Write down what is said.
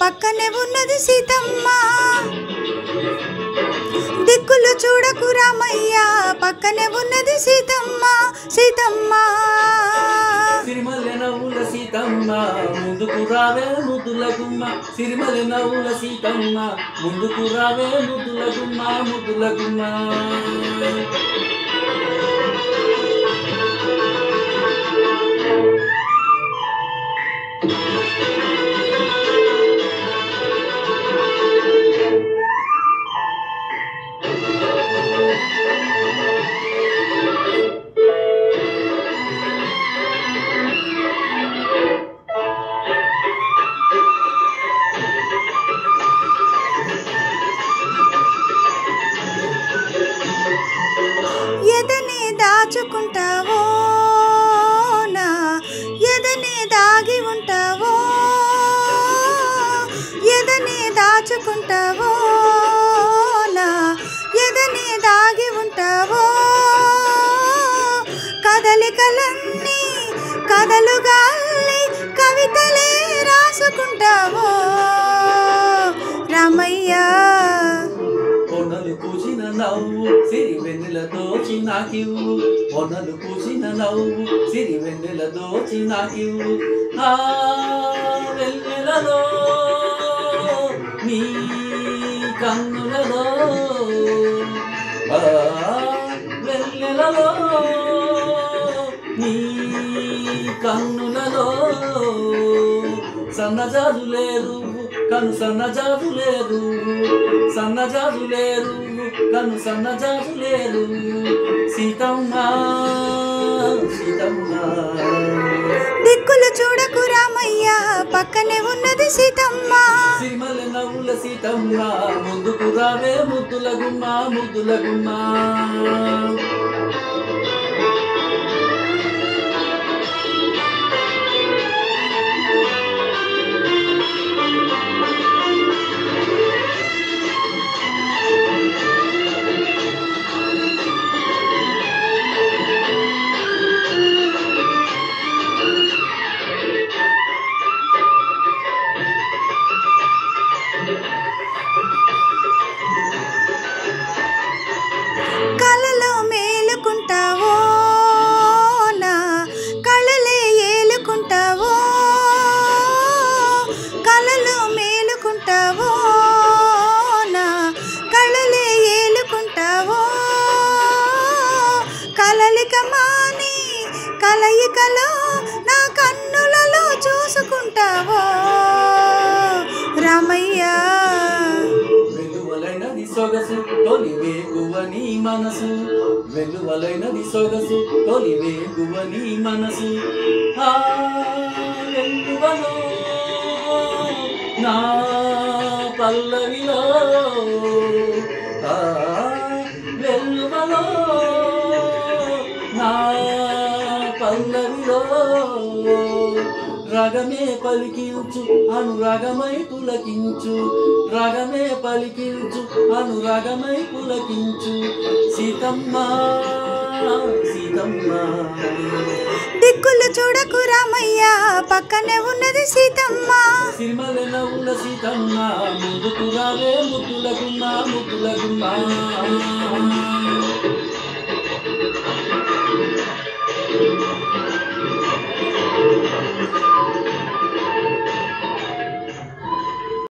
పక్కనే ఉన్నది సీతమ్మ దిక్కులు చూడకు రామయ్య పక్కనే ఉన్నది సీతమ్మ సీతమ్మ సిరిమల్లె నవ్వుల సీతమ్మ ముందుకు రావే ముద్దుల గుమ్మ సిరిమల్లె నవ్వుల సీతమ్మ ముందుకు రావే ముద్దుల గుమ్మ ముద్దుల గుమ్మ ఎదనే దాచుకుంటావో నా ఎదనే దాగి ఉంటావో ఎదనే దాచుకుంటావో నా ఎదనే దాగి ఉంటావో కదలికలన్నీ కదలుగా కవితలే రాసుకుంటావో రామయ్య పొన్నలు పూసిన నవ్వు సిరి వెన్నెల దోచి నాకివ్వు పొన్నలు పూసిన నవ్వు సిరి వెన్నెల దోచి నాకివ్వు ఆ వెన్నెలలో నీ కన్నులలో ఆ వెన్నెలలో నీ కన్నులలో సన్నజాజులేరు కను సన్నజాజులేరు సన్నజాజులేరు కను సన్నజాజులేరు సీతమ్మ సీతమ్మ దిక్కులు చూడకు రామయ్య పక్కనే ఉన్నది సీతమ్మ సిరిమల్లె నవ్వుల సీతమ్మ ముందుకు రావే ముద్దుల గుమ్మ ముద్దుల గుమ్మ కలలో మేలుకుంటావో నా కళలే ఏలుకుంటావో కలలో మేలుకుంటావో నా కళలే ఏలుకుంటావో కలలిక మాని కలయికలో నా కన్నులలో చూసుకుంటావో రామయ్య వెలువలైనది సొగసు తొలి వేగువ నీ మనసు వెలువలైనది సొగసు తొలి వేగువ నీ మనసు ఆ వెలువలో నా పల్లవిలో ఆ వెలువలో నా పల్లవిలో రాగమే పలికించు అనురాగమై పులకించు రాగమే పలికించు అనురాగమై పులకించు సీతమ్మ సీతమ్మ దిక్కులు చూడకు రామయ్య పక్కనే ఉన్నది సీతమ్మ సిరిమల్లె నవ్వుల సీతమ్మ ముందుకు రావే ముద్దుల గుమ్మ ముద్దుల గుమ్మ